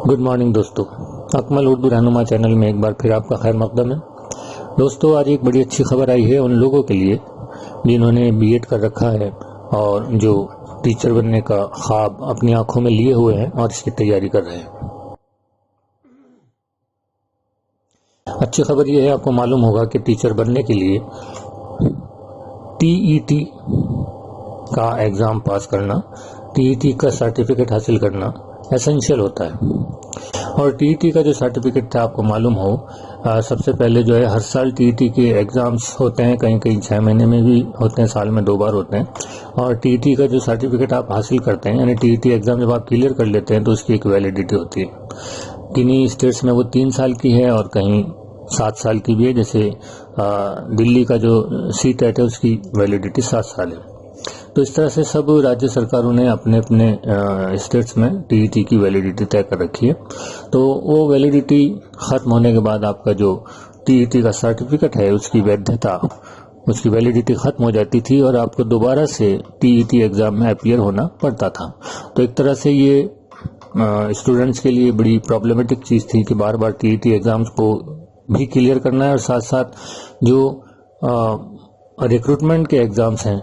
Good morning दोस्तों, अकमल उर्दू रहनुमा channel में एक बार फिर आपका खैर मकदम है। दोस्तों, आज एक बड़ी अच्छी खबर आई है उन लोगों के लिए जिन्होंने बीएड कर रखा है और जो टीचर बनने का ख्वाब अपनी आंखों में लिए हुए हैं और इसकी तैयारी कर रहे हैं। अच्छी खबर यह है, आपको मालूम होगा कि टीचर बनने के लिए टीईटी का एग्ज़ाम पास करना, टीईटी का सर्टिफिकेट हासिल करना एसेंशियल होता है। और टीईटी का जो सर्टिफिकेट था, आपको मालूम हो, सबसे पहले जो है हर साल टीईटी के एग्ज़ाम्स होते हैं, कहीं कहीं 6 महीने में भी होते हैं, साल में 2 बार होते हैं। और टीईटी का जो सर्टिफिकेट आप हासिल करते हैं, यानी टीईटी एग्ज़ाम जब आप क्लियर कर लेते हैं तो उसकी एक वैलिडिटी होती है। किन्हीं स्टेट्स में वो 3 साल की है और कहीं 7 साल की भी है। जैसे दिल्ली का जो सीटेट है उसकी वैलिडिटी 7 साल है। तो इस तरह से सब राज्य सरकारों ने अपने अपने स्टेट्स में टीईटी की वैलिडिटी तय कर रखी है। तो वो वैलिडिटी खत्म होने के बाद आपका जो टीईटी का सर्टिफिकेट है उसकी वैधता, उसकी वैलिडिटी खत्म हो जाती थी और आपको दोबारा से टीईटी एग्जाम में अपीयर होना पड़ता था। तो एक तरह से ये स्टूडेंट्स के लिए बड़ी प्रॉब्लमेटिक चीज़ थी कि बार बार टीईटी एग्जाम्स को भी क्लियर करना है और साथ साथ जो रिक्रूटमेंट के एग्जाम्स हैं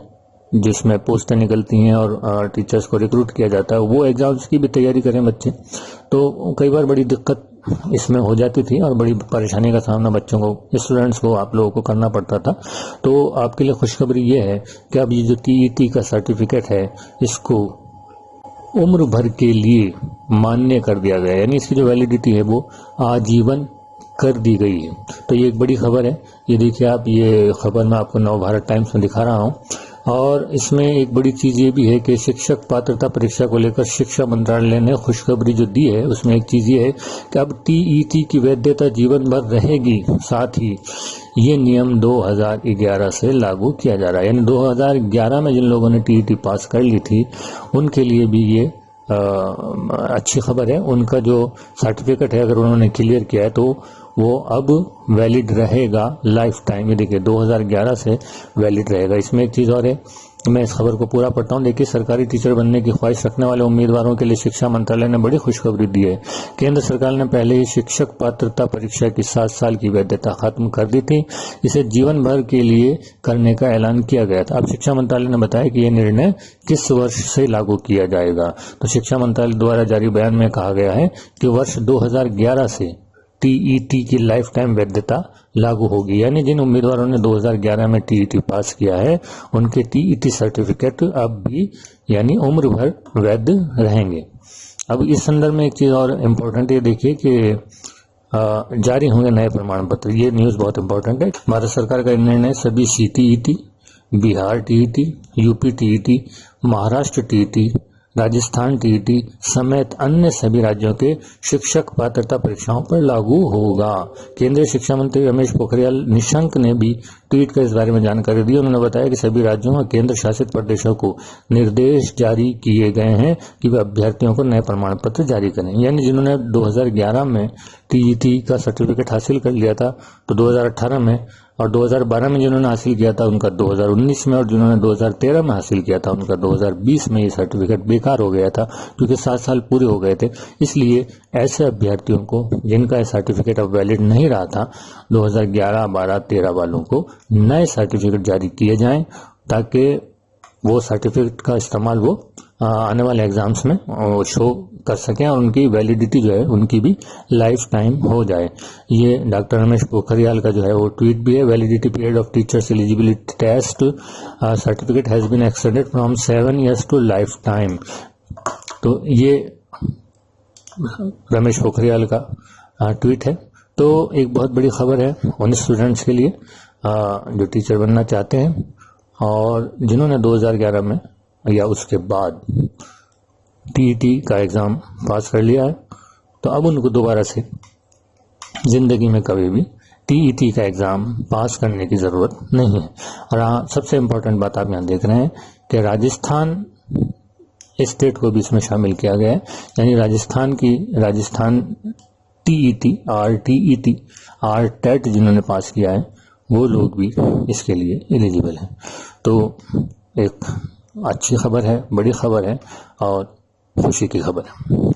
जिसमें पोस्टें निकलती हैं और टीचर्स को रिक्रूट किया जाता है, वो एग्जाम्स की भी तैयारी करें बच्चे। तो कई बार बड़ी दिक्कत इसमें हो जाती थी और बड़ी परेशानी का सामना बच्चों को, स्टूडेंट्स को, आप लोगों को करना पड़ता था। तो आपके लिए खुशखबरी ये है कि अब ये जो टीईटी का सर्टिफिकेट है इसको उम्र भर के लिए मान्य कर दिया गया है, यानी इसकी जो वैलिडिटी है वो आजीवन कर दी गई है। तो ये एक बड़ी खबर है। ये देखिए आप, ये खबर मैं आपको नवभारत टाइम्स में दिखा रहा हूँ। और इसमें एक बड़ी चीज़ ये भी है कि शिक्षक पात्रता परीक्षा को लेकर शिक्षा मंत्रालय ने खुशखबरी जो दी है उसमें एक चीज़ ये है कि अब टीईटी की वैधता जीवन भर रहेगी। साथ ही ये नियम 2011 से लागू किया जा रहा है, यानी 2011 में जिन लोगों ने टीईटी पास कर ली थी उनके लिए भी ये अच्छी खबर है। उनका जो सर्टिफिकेट है अगर उन्होंने क्लियर किया है तो वो अब वैलिड रहेगा लाइफ टाइम। ये देखिए 2011 से वैलिड रहेगा। इसमें एक चीज़ और है, मैं इस खबर को पूरा पढ़ता हूँ। देखिए, सरकारी टीचर बनने की ख्वाहिश रखने वाले उम्मीदवारों के लिए शिक्षा मंत्रालय ने बड़ी खुशखबरी दी है। केंद्र सरकार ने पहले ही शिक्षक पात्रता परीक्षा की 7 साल की वैधता खत्म कर दी थी। इसे जीवन भर के लिए करने का ऐलान किया गया था। अब शिक्षा मंत्रालय ने बताया कि यह निर्णय किस वर्ष से लागू किया जाएगा। तो शिक्षा मंत्रालय द्वारा जारी बयान में कहा गया है कि वर्ष 2011 से टीईटी की लाइफ टाइम वैधता लागू होगी, यानी जिन उम्मीदवारों ने 2011 में टीईटी पास किया है उनके टीईटी सर्टिफिकेट अब भी यानी उम्र भर वैध रहेंगे। अब इस संदर्भ में एक चीज़ और इम्पोर्टेंट है, देखिए कि जारी होंगे नए प्रमाण पत्र। ये न्यूज़ बहुत इम्पोर्टेंट है। भारत सरकार का निर्णय सभी CTET, Bihar TET, UP TET, Maharashtra TET, Rajasthan TET समेत अन्य सभी राज्यों के शिक्षक पात्रता परीक्षाओं पर लागू होगा। केंद्रीय शिक्षा मंत्री रमेश पोखरियाल निशंक ने भी ट्वीट कर इस बारे में जानकारी दी। उन्होंने बताया कि सभी राज्यों और केंद्र शासित प्रदेशों को निर्देश जारी किए गए हैं कि वे अभ्यर्थियों को नए प्रमाण पत्र जारी करें। यानी जिन्होंने 2011 में टीईटी का सर्टिफिकेट हासिल कर लिया था तो 2018 में, और 2012 में जिन्होंने हासिल किया था उनका 2019 में, और जिन्होंने 2013 में हासिल किया था उनका 2020 में ये सर्टिफिकेट बेकार हो गया था क्योंकि 7 साल पूरे हो गए थे। इसलिए ऐसे अभ्यर्थियों को जिनका सर्टिफिकेट अब वैलिड नहीं रहा था, 2011, 12, 13 वालों को नए सर्टिफिकेट जारी किए जाएं ताकि वो सर्टिफिकेट का इस्तेमाल वो आने वाले एग्जाम्स में शो कर सकें और उनकी वैलिडिटी जो है उनकी भी लाइफ टाइम हो जाए। ये डॉक्टर रमेश पोखरियाल का जो है वो ट्वीट भी है। Validity period of teachers eligibility test certificate has been extended from 7 years to lifetime. तो ये रमेश पोखरियाल का ट्वीट है। तो एक बहुत बड़ी खबर है उन स्टूडेंट्स के लिए जो टीचर बनना चाहते हैं और जिन्होंने 2011 में या उसके बाद टीईटी का एग्ज़ाम पास कर लिया है। तो अब उनको दोबारा से ज़िंदगी में कभी भी टीईटी का एग्ज़ाम पास करने की ज़रूरत नहीं है। और हाँ, सबसे इम्पोर्टेंट बात आप यहाँ देख रहे हैं कि राजस्थान स्टेट को भी इसमें शामिल किया गया है, यानी राजस्थान टीईटी, आरटेट जिन्होंने पास किया है वो लोग भी इसके लिए एलिजिबल हैं। तो एक अच्छी खबर है, बड़ी खबर है और खुशी की खबर है।